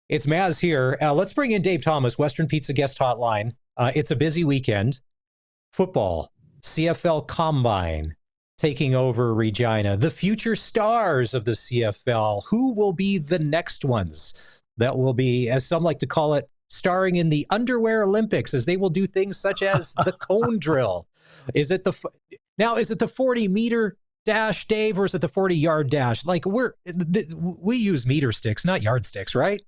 It's Maz here. Let's bring in Dave Thomas, Western Pizza Guest Hotline. It's a busy weekend. Football, CFL Combine, taking over Regina. The future stars of the CFL. Who will be the next ones that will be, as some like to call it, starring in the Underwear Olympics, as they will do things such as the cone drill? Is it the 40-meter dash, Dave, or is it the 40-yard dash? Like we use meter sticks, not yardsticks, right?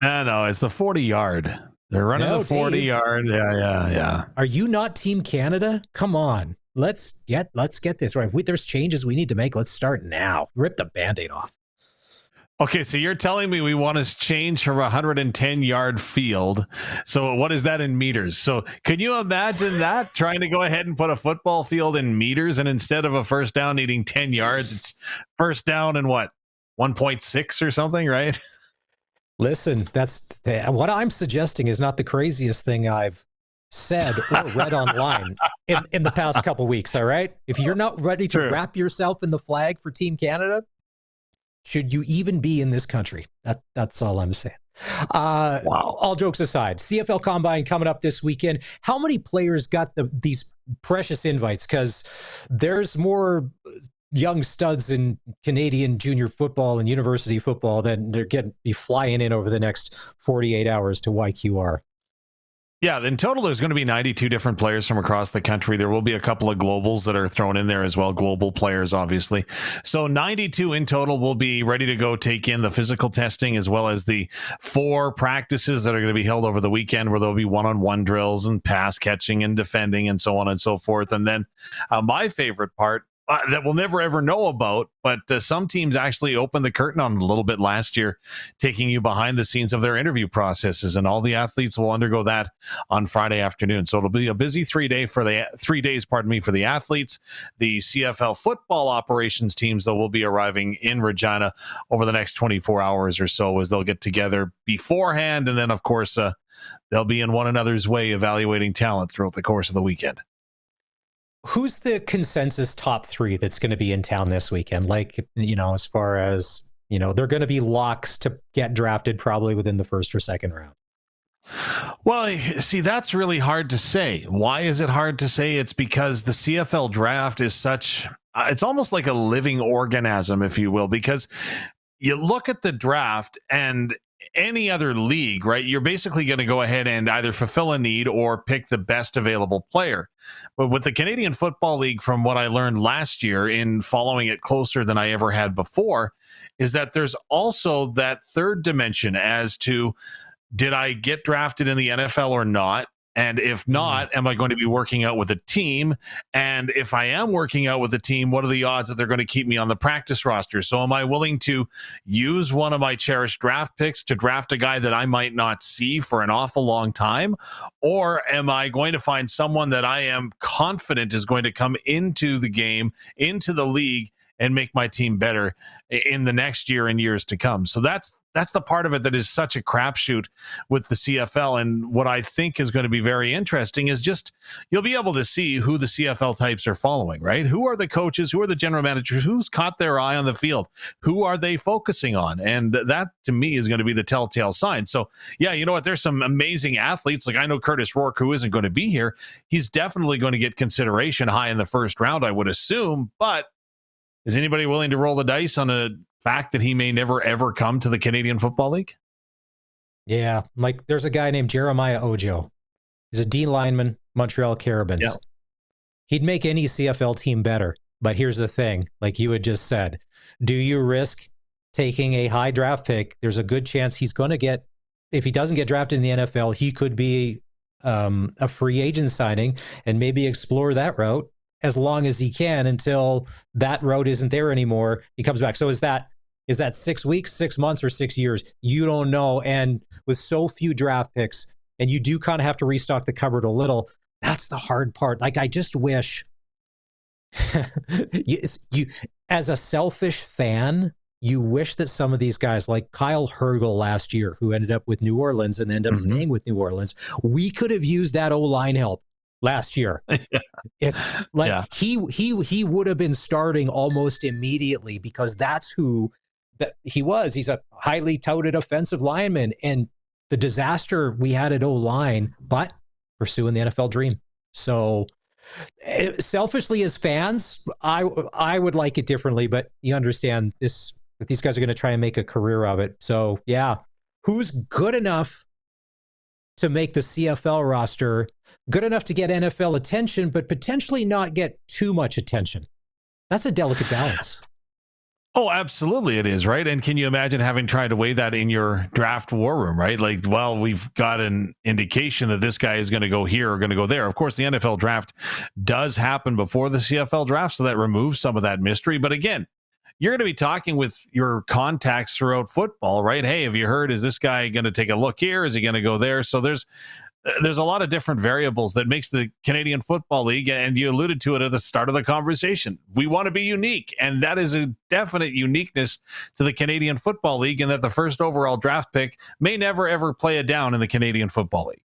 No, it's the 40-yard. They're running the 40-yard. Yeah. Are you not Team Canada? Come on. Let's get this right. There's changes we need to make. Let's start now. Rip the Band-Aid off. Okay, so you're telling me we want to change from a 110-yard field. So what is that in meters? So can you imagine that, trying to go ahead and put a football field in meters, and instead of a first down needing 10 yards, it's first down in what, 1.6 or something, right? Listen, what I'm suggesting is not the craziest thing I've said or read online in the past couple weeks, all right? If you're not ready to wrap yourself in the flag for Team Canada, should you even be in this country? That's all I'm saying. Wow. All jokes aside, CFL Combine coming up this weekend. How many players got these precious invites? Because there's more young studs in Canadian junior football and university football than they're be flying in over the next 48 hours to YQR. Yeah, in total, there's going to be 92 different players from across the country. There will be a couple of globals that are thrown in there as well, global players, obviously. So 92 in total will be ready to go take in the physical testing, as well as the 4 practices that are going to be held over the weekend, where there'll be one-on-one drills and pass catching and defending and so on and so forth. And then my favorite part, that we'll never ever know about, but some teams actually opened the curtain on a little bit last year, taking you behind the scenes of their interview processes, and all the athletes will undergo that on Friday afternoon. So it'll be a busy 3 days for the athletes. The CFL football operations teams, though, will be arriving in Regina over the next 24 hours or so, as they'll get together beforehand, and then of course they'll be in one another's way evaluating talent throughout the course of the weekend. Who's the consensus top 3 that's going to be in town this weekend? Like, as far as, they're going to be locks to get drafted probably within the first or second round. Well, see, that's really hard to say. Why is it hard to say? It's because the CFL draft is it's almost like a living organism, if you will, because you look at the draft and any other league, right? You're basically going to go ahead and either fulfill a need or pick the best available player. But with the Canadian Football League, from what I learned last year in following it closer than I ever had before, is that there's also that third dimension as to, did I get drafted in the NFL or not? And if not, am I going to be working out with a team? And if I am working out with a team, what are the odds that they're going to keep me on the practice roster? So am I willing to use one of my cherished draft picks to draft a guy that I might not see for an awful long time? Or am I going to find someone that I am confident is going to come into the game, into the league, and make my team better in the next year and years to come? So that's the part of it that is such a crapshoot with the CFL. And what I think is going to be very interesting is just, you'll be able to see who the CFL types are following, right? Who are the coaches? Who are the general managers? Who's caught their eye on the field? Who are they focusing on? And that, to me, is going to be the telltale sign. So, yeah, you know what? There's some amazing athletes. Like, I know Curtis Rourke, who isn't going to be here. He's definitely going to get consideration high in the first round, I would assume. But is anybody willing to roll the dice on a fact that he may never, ever come to the Canadian Football League? Yeah, like there's a guy named Jeremiah Ojo. He's a D lineman, Montreal Carabins. Yeah. He'd make any CFL team better. But here's the thing, like you had just said, do you risk taking a high draft pick? There's a good chance he's going to get, if he doesn't get drafted in the NFL, he could be a free agent signing and maybe explore that route as long as he can until that route isn't there anymore. He comes back. So is that 6 weeks, 6 months, or 6 years? You don't know. And with so few draft picks, and you do kind of have to restock the cupboard a little, that's the hard part. Like, I just wish you, as a selfish fan, you wish that some of these guys, like Kyle Hergel last year, who ended up with New Orleans and ended up staying with New Orleans, we could have used that O-line help last year. He would have been starting almost immediately, because that's who that he's a highly touted offensive lineman, and the disaster we had at O-line, but pursuing the NFL dream. So selfishly as fans, I would like it differently, but you understand this, that these guys are going to try and make a career of it. So yeah, who's good enough to make the CFL roster, good enough to get NFL attention, but potentially not get too much attention? That's a delicate balance. Oh, absolutely it is, right? And can you imagine having tried to weigh that in your draft war room, right? Like, well, we've got an indication that this guy is going to go here or going to go there. Of course, the NFL draft does happen before the CFL draft, so that removes some of that mystery. But again, you're going to be talking with your contacts throughout football, right? Hey, have you heard, is this guy going to take a look here? Is he going to go there? So there's a lot of different variables that makes the Canadian Football League, and you alluded to it at the start of the conversation. We want to be unique, and that is a definite uniqueness to the Canadian Football League, and that the first overall draft pick may never, ever play a down in the Canadian Football League.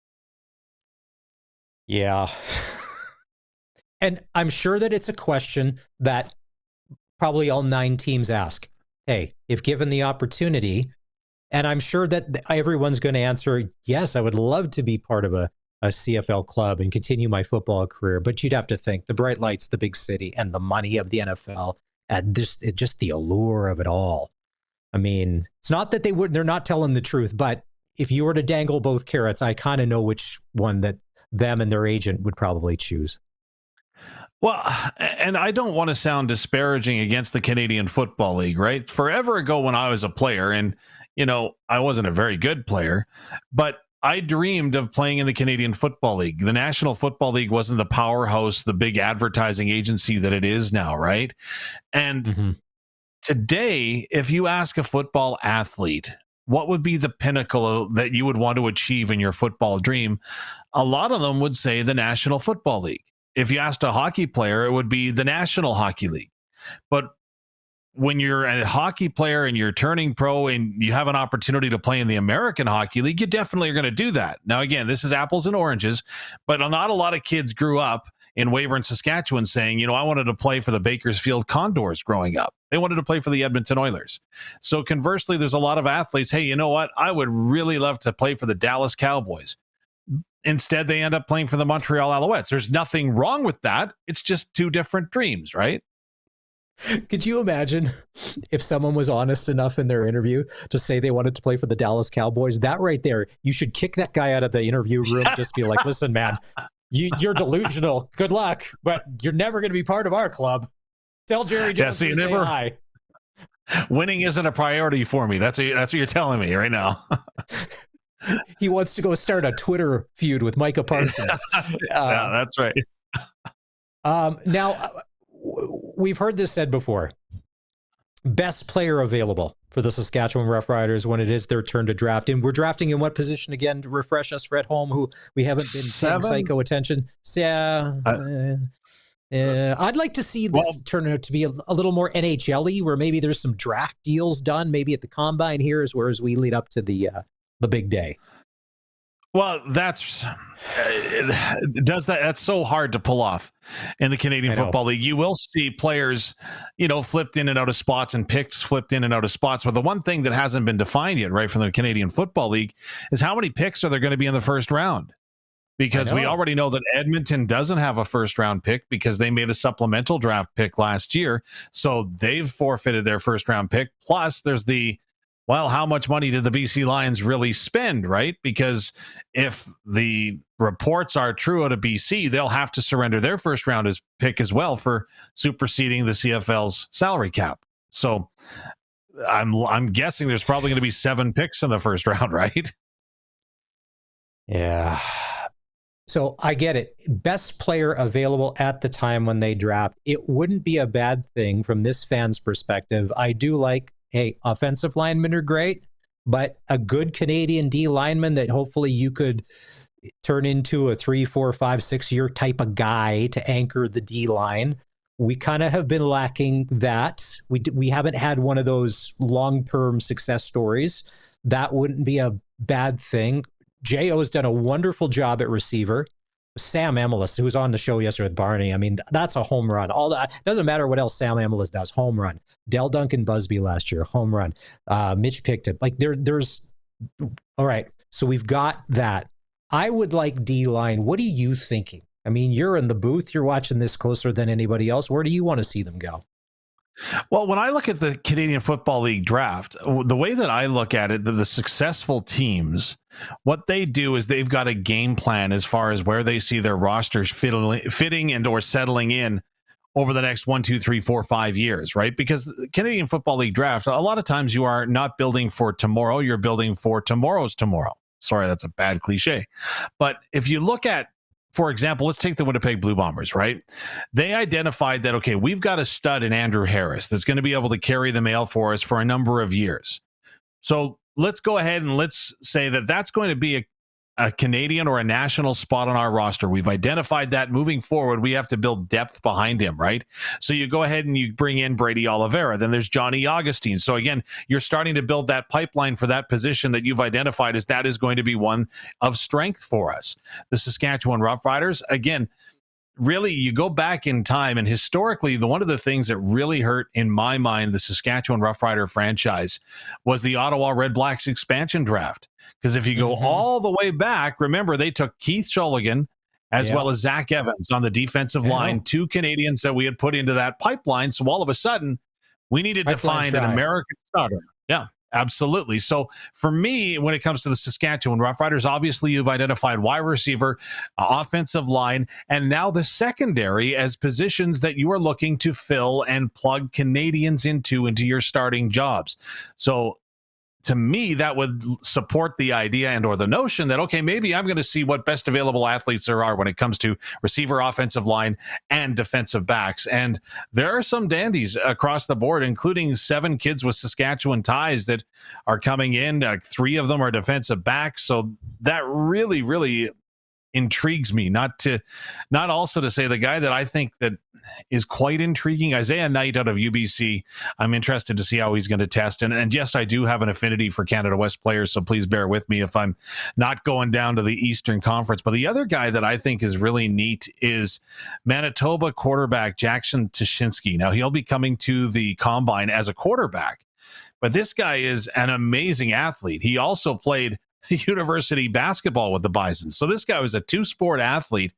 Yeah. And I'm sure that it's a question that probably all 9 teams ask. Hey, if given the opportunity, and I'm sure that everyone's going to answer, yes, I would love to be part of a CFL club and continue my football career. But you'd have to think the bright lights, the big city, and the money of the NFL, and just the allure of it all. I mean, it's not that they're not telling the truth, but if you were to dangle both carrots, I kind of know which one that them and their agent would probably choose. Well, and I don't want to sound disparaging against the Canadian Football League, right? Forever ago when I was a player, and I wasn't a very good player, but I dreamed of playing in the Canadian Football League. The National Football League wasn't the powerhouse, the big advertising agency that it is now, right? And today, if you ask a football athlete, what would be the pinnacle that you would want to achieve in your football dream? A lot of them would say the National Football League. If you asked a hockey player, it would be the National Hockey League. But when you're a hockey player and you're turning pro and you have an opportunity to play in the American Hockey League, you definitely are going to do that. Now, again, this is apples and oranges, but not a lot of kids grew up in Weyburn, Saskatchewan saying, I wanted to play for the Bakersfield Condors growing up. They wanted to play for the Edmonton Oilers. So conversely, there's a lot of athletes, hey, you know what? I would really love to play for the Dallas Cowboys. Instead, they end up playing for the Montreal Alouettes. There's nothing wrong with that. It's just two different dreams, right? Could you imagine if someone was honest enough in their interview to say they wanted to play for the Dallas Cowboys? That right there, you should kick that guy out of the interview room. Just be like, listen, man, you're delusional. Good luck, but you're never going to be part of our club. Tell Jerry Jones to say hi. Winning isn't a priority for me. That's what you're telling me right now. He wants to go start a Twitter feud with Micah Parsons. Yeah, that's right. Now, we've heard this said before. Best player available for the Saskatchewan Roughriders when it is their turn to draft. And we're drafting in what position again to refresh us for at home who we haven't been paying psycho attention? Yeah. I'd like to see this turn out to be a little more NHL-y, where maybe there's some draft deals done, maybe at the Combine here as we lead up to the big day. Well, that's so hard to pull off in the Canadian Football League. You will see players, flipped in and out of spots and picks flipped in and out of spots. But the one thing that hasn't been defined yet, right, from the Canadian Football League is how many picks are there going to be in the first round? Because we already know that Edmonton doesn't have a first round pick because they made a supplemental draft pick last year. So they've forfeited their first round pick. Plus there's how much money did the BC Lions really spend, right? Because if the reports are true out of BC, they'll have to surrender their first round pick as well for superseding the CFL's salary cap. So I'm guessing there's probably going to be 7 picks in the first round, right? Yeah. So I get it. Best player available at the time when they draft. It wouldn't be a bad thing from this fan's perspective. I do like, hey, offensive linemen are great, but a good Canadian D lineman that hopefully you could turn into a 3, 4, 5, 6 year type of guy to anchor the D line. We kind of have been lacking that. We haven't had one of those long-term success stories. That wouldn't be a bad thing. J.O.'s done a wonderful job at receiver. Sam Amelis, who was on the show yesterday with Barney. I mean, that's a home run. All that doesn't matter what else Sam Amelis does. Home run. Del Duncan Busby last year. Home run. Mitch Picton. Like there's all right. So we've got that. I would like D-line. What are you thinking? I mean, you're in the booth. You're watching this closer than anybody else. Where do you want to see them go? Well, when I look at the Canadian Football League draft, the way that I look at it, the successful teams, what they do is they've got a game plan as far as where they see their rosters fitting and or settling in over the next 1, 2, 3, 4, 5 years, right? Because the Canadian Football League draft, a lot of times you are not building for tomorrow, you're building for tomorrow's tomorrow. Sorry, that's a bad cliche. But if you look at, for example, let's take the Winnipeg Blue Bombers, right? They identified that, okay, we've got a stud in Andrew Harris that's going to be able to carry the mail for us for a number of years. So let's go ahead and let's say that that's going to be a Canadian or a national spot on our roster. We've identified that. Moving forward, we have to build depth behind him, right? So you go ahead and you bring in Brady Oliveira. Then there's Johnny Augustine. So again, you're starting to build that pipeline for that position that you've identified as that is going to be one of strength for us. The Saskatchewan Roughriders, again, really, you go back in time, and historically, one of the things that really hurt, in my mind, the Saskatchewan Roughrider franchise was the Ottawa Red Blacks expansion draft. Because if you go all the way back, remember, they took Keith Shulligan as well as Zach Evans on the defensive line, 2 Canadians that we had put into that pipeline. So all of a sudden, we needed to find an American starter. Yeah. Absolutely. So for me, when it comes to the Saskatchewan Roughriders, obviously you've identified wide receiver, offensive line, and now the secondary as positions that you are looking to fill and plug Canadians into your starting jobs. So to me, that would support the idea and or the notion that, okay, maybe I'm going to see what best available athletes there are when it comes to receiver, offensive line, and defensive backs. And there are some dandies across the board, including 7 kids with Saskatchewan ties that are coming in. 3 of them are defensive backs. So that really, really intrigues me. Not also to say the guy that I think that is quite intriguing, Isaiah Knight out of UBC. I'm interested to see how he's going to test. And yes, I do have an affinity for Canada West players, so please bear with me if I'm not going down to the Eastern Conference. But the other guy that I think is really neat is Manitoba quarterback Jackson Tuszynski. Now, he'll be coming to the Combine as a quarterback, but this guy is an amazing athlete. He also played university basketball with the Bisons. So this guy was a 2-sport athlete.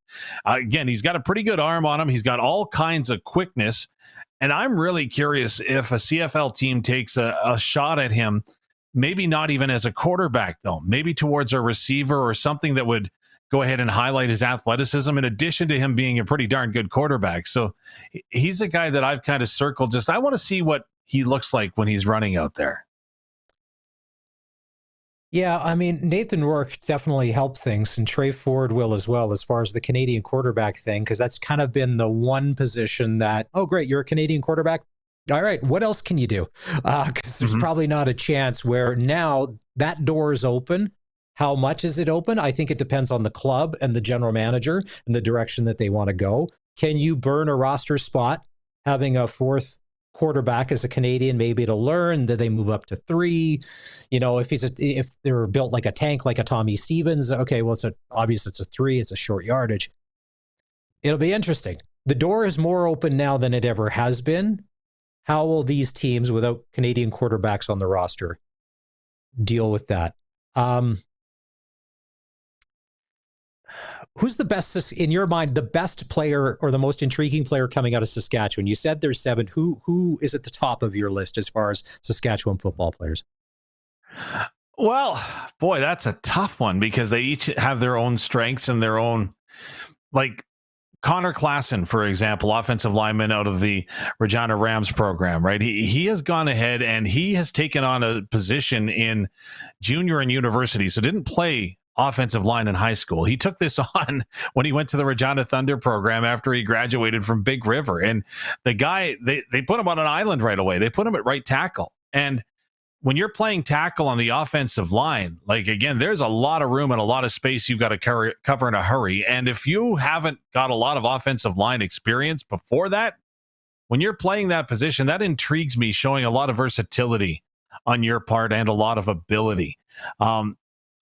Again, he's got a pretty good arm on him. He's got all kinds of quickness. And I'm really curious if a CFL team takes a shot at him, maybe not even as a quarterback, though, maybe towards a receiver or something that would go ahead and highlight his athleticism in addition to him being a pretty darn good quarterback. So he's a guy that I've kind of circled. I want to see what he looks like when he's running out there. Yeah, I mean, Nathan Rourke definitely helped things, and Trey Ford will as well, as far as the Canadian quarterback thing, because that's kind of been the one position that, oh, great, you're a Canadian quarterback. All right, what else can you do? Because there's probably not a chance where now that door is open. How much is it open? I think it depends on the club and the general manager and the direction that they want to go. Can you burn a roster spot having a 4th quarterback as a Canadian, maybe to learn that they move up to 3, if they're built like a tank, like a Tommy Stevens, okay, well, obviously it's a 3, it's a short yardage. It'll be interesting. The door is more open now than it ever has been. How will these teams without Canadian quarterbacks on the roster deal with that? Who's the best, in your mind, the best player or the most intriguing player coming out of Saskatchewan? You said there's 7. Who is at the top of your list as far as Saskatchewan football players? Well, boy, that's a tough one because they each have their own strengths and their own, like Connor Klassen, for example, offensive lineman out of the Regina Rams program, right? He has gone ahead and he has taken on a position in junior and university, so didn't play offensive line in high school. He took this on when he went to the Regina Thunder program after he graduated from Big River. And the guy, they put him on an island right away. They put him at right tackle. And when you're playing tackle on the offensive line, like, again, there's a lot of room and a lot of space you've got to cover in a hurry. And if you haven't got a lot of offensive line experience before that, when you're playing that position, that intrigues me, showing a lot of versatility on your part and a lot of ability.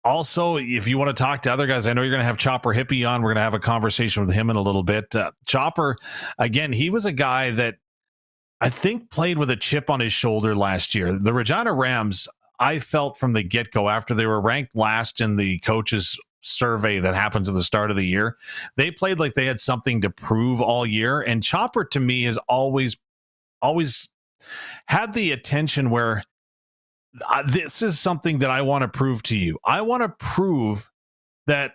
Also, if you want to talk to other guys, I know you're going to have Chopper Hippie on. We're going to have a conversation with him in a little bit. Chopper, again, he was a guy that I think played with a chip on his shoulder last year. The Regina Rams, I felt from the get-go, after they were ranked last in the coaches survey that happens at the start of the year, they played like they had something to prove all year. And Chopper, to me, has always had the attention where this is something that I want to prove to you. I want to prove that,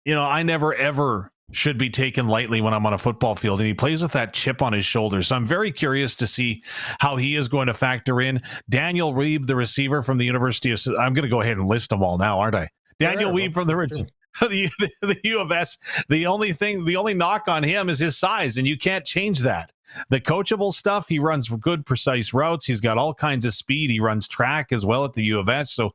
I never ever should be taken lightly when I'm on a football field. And he plays with that chip on his shoulder. So I'm very curious to see how he is going to factor in. Daniel Weeb, the receiver from the University of, I'm going to go ahead and list them all now, aren't I? Daniel Weeb from the U of S. The only knock on him is his size, and you can't change that. The coachable stuff, he runs good, precise routes. He's got all kinds of speed. He runs track as well at the U of S. So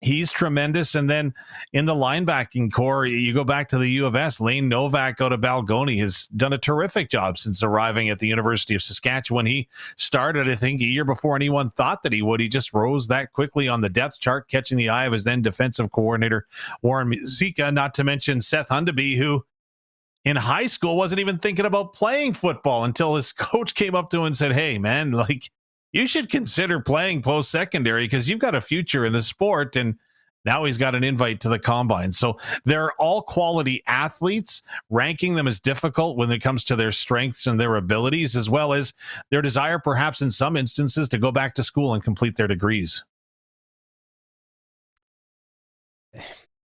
he's tremendous. And then in the linebacking core, you go back to the U of S. Lane Novak out of Balgoni has done a terrific job since arriving at the University of Saskatchewan. He started, I think, a year before anyone thought that he would. He just rose that quickly on the depth chart, catching the eye of his then defensive coordinator, Warren Muzika, not to mention Seth Hundeby, who in high school wasn't even thinking about playing football until his coach came up to him and said, "Hey, man, you should consider playing post-secondary because you've got a future in the sport." And now he's got an invite to the Combine. So they're all quality athletes. Ranking them is difficult when it comes to their strengths and their abilities, as well as their desire, perhaps in some instances, to go back to school and complete their degrees.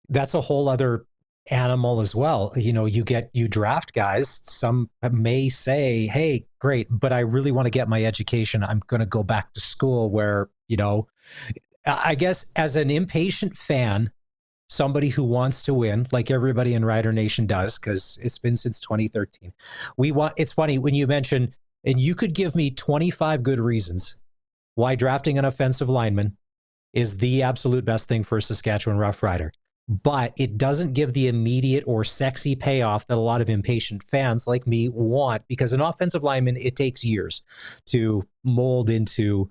That's a whole other animal as well. You draft guys. Some may say, "Hey, great, but I really want to get my education. I'm going to go back to school," where, I guess as an impatient fan, somebody who wants to win, like everybody in Rider Nation does, because it's been since 2013. It's funny when you mention, and you could give me 25 good reasons why drafting an offensive lineman is the absolute best thing for a Saskatchewan Roughrider. But it doesn't give the immediate or sexy payoff that a lot of impatient fans like me want, because an offensive lineman, it takes years to mold into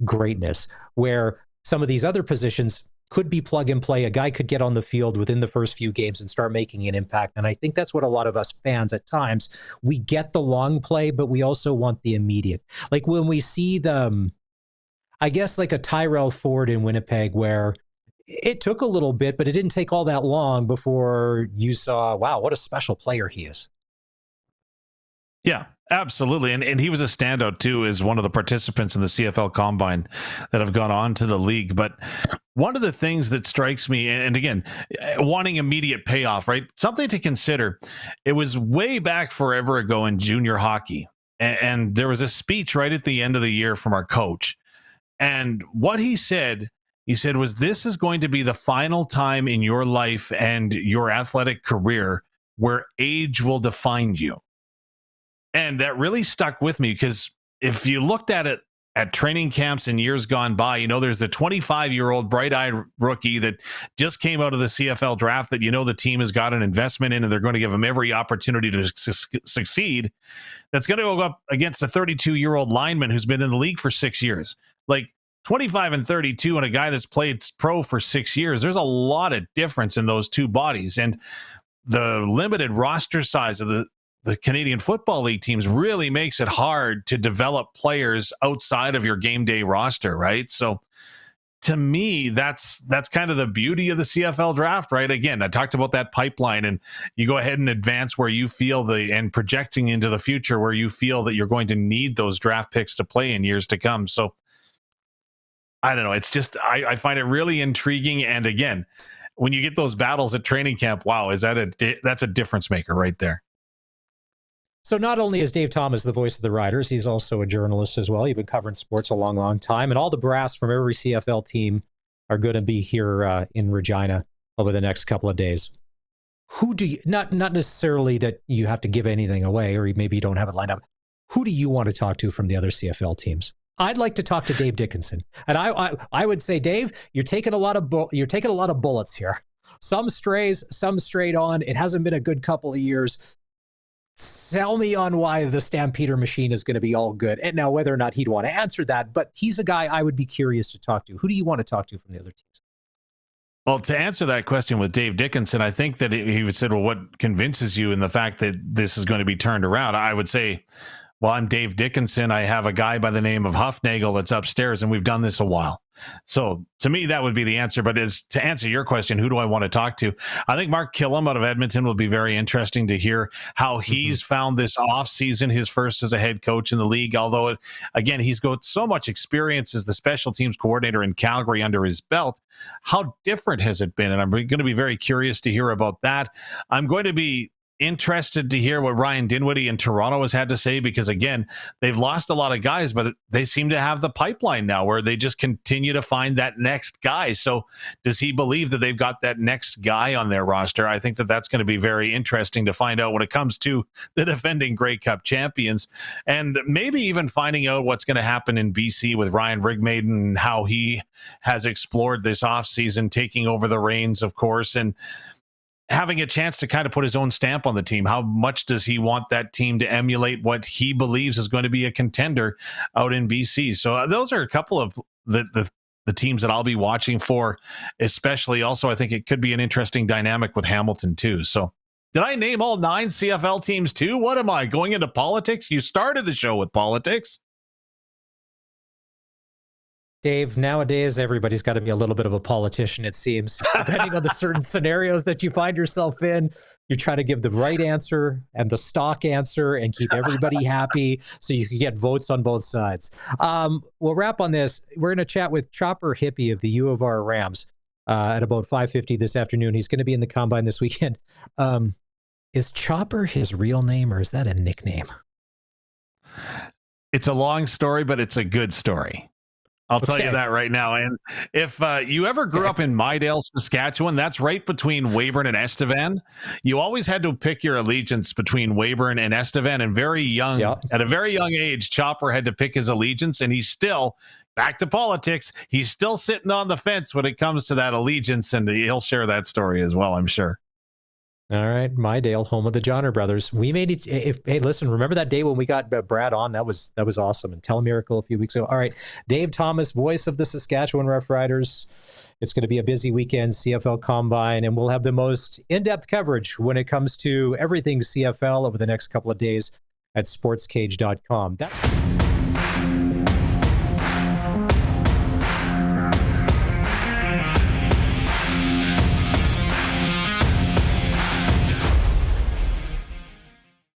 greatness, where some of these other positions could be plug and play. A guy could get on the field within the first few games and start making an impact. And I think that's what a lot of us fans at times, we get the long play, but we also want the immediate. Like when we see I guess like a Tyrell Ford in Winnipeg, where it took a little bit, but it didn't take all that long before you saw, wow, what a special player he is. Yeah, absolutely. And he was a standout too, as one of the participants in the CFL Combine that have gone on to the league. But one of the things that strikes me, and again, wanting immediate payoff, right? Something to consider. It was way back forever ago in junior hockey. And there was a speech right at the end of the year from our coach. And what he said was, "This is going to be the final time in your life and your athletic career where age will define you." And that really stuck with me, because if you looked at it at training camps in years gone by, there's the 25-year-old bright-eyed rookie that just came out of the CFL draft that the team has got an investment in, and they're going to give him every opportunity to succeed. That's going to go up against a 32-year-old lineman who's been in the league for 6 years. Like 25 and 32 and a guy that's played pro for 6 years, there's a lot of difference in those two bodies. And the limited roster size of the Canadian Football League teams really makes it hard to develop players outside of your game day roster, right? So to me, that's kind of the beauty of the CFL draft, right? Again, I talked about that pipeline, and you go ahead and advance where you feel and projecting into the future where you feel that you're going to need those draft picks to play in years to come. So I don't know. It's just, I find it really intriguing. And again, when you get those battles at training camp, wow, that's a difference maker right there. So not only is Dave Thomas the voice of the Riders, he's also a journalist as well. He's been covering sports a long, long time. And all the brass from every CFL team are going to be here in Regina over the next couple of days. Who do you, not necessarily that you have to give anything away, or maybe you don't have it lined up. Who do you want to talk to from the other CFL teams? I'd like to talk to Dave Dickinson. And I would say, Dave, you're taking a lot of bullets here. Some strays, some straight on. It hasn't been a good couple of years. Sell me on why the Stampeder machine is going to be all good. And now whether or not he'd want to answer that, but he's a guy I would be curious to talk to. Who do you want to talk to from the other teams? Well, to answer that question with Dave Dickinson, I think that he would say, well, what convinces you in the fact that this is going to be turned around? I would say, well, I'm Dave Dickinson. I have a guy by the name of Huffnagel that's upstairs, and we've done this a while. So to me, that would be the answer. But to answer your question, who do I want to talk to? I think Mark Killam out of Edmonton will be very interesting to hear how he's found this offseason, his first as a head coach in the league. Although, again, he's got so much experience as the special teams coordinator in Calgary under his belt. How different has it been? And I'm going to be very curious to hear about that. I'm going to be interested to hear what Ryan Dinwiddie in Toronto has had to say, because again, they've lost a lot of guys, but they seem to have the pipeline now where they just continue to find that next guy. So does he believe that they've got that next guy on their roster? I think that that's going to be very interesting to find out when it comes to the defending Grey Cup champions, and maybe even finding out what's going to happen in BC with Ryan Rigmaiden and how he has explored this offseason, taking over the reins, of course, and having a chance to kind of put his own stamp on the team. How much does he want that team to emulate what he believes is going to be a contender out in BC? So those are a couple of the teams that I'll be watching for, especially. Also, I think it could be an interesting dynamic with Hamilton too. So did I name all 9 CFL teams too? What am I, going into politics? You started the show with politics. Dave, nowadays, everybody's got to be a little bit of a politician, it seems. Depending on the certain scenarios that you find yourself in, you try to give the right answer and the stock answer and keep everybody happy so you can get votes on both sides. We'll wrap on this. We're going to chat with Chopper Hippie of the U of R Rams at about 5:50 this afternoon. He's going to be in the Combine this weekend. Is Chopper his real name, or is that a nickname? It's a long story, but it's a good story. I'll tell you that right now. And if you ever grew up in Mydale, Saskatchewan, that's right between Weyburn and Estevan. You always had to pick your allegiance between Weyburn and Estevan. And at a very young age, Chopper had to pick his allegiance. And he's still, back to politics, he's still sitting on the fence when it comes to that allegiance. And he'll share that story as well, I'm sure. All right, Mydale, home of the Johnner brothers. We made it. Hey, listen, remember that day when we got Brad on? That was awesome. And Telemiracle a few weeks ago. All right, Dave Thomas, voice of the Saskatchewan Roughriders. It's going to be a busy weekend, CFL Combine, and we'll have the most in-depth coverage when it comes to everything CFL over the next couple of days at sportscage.com.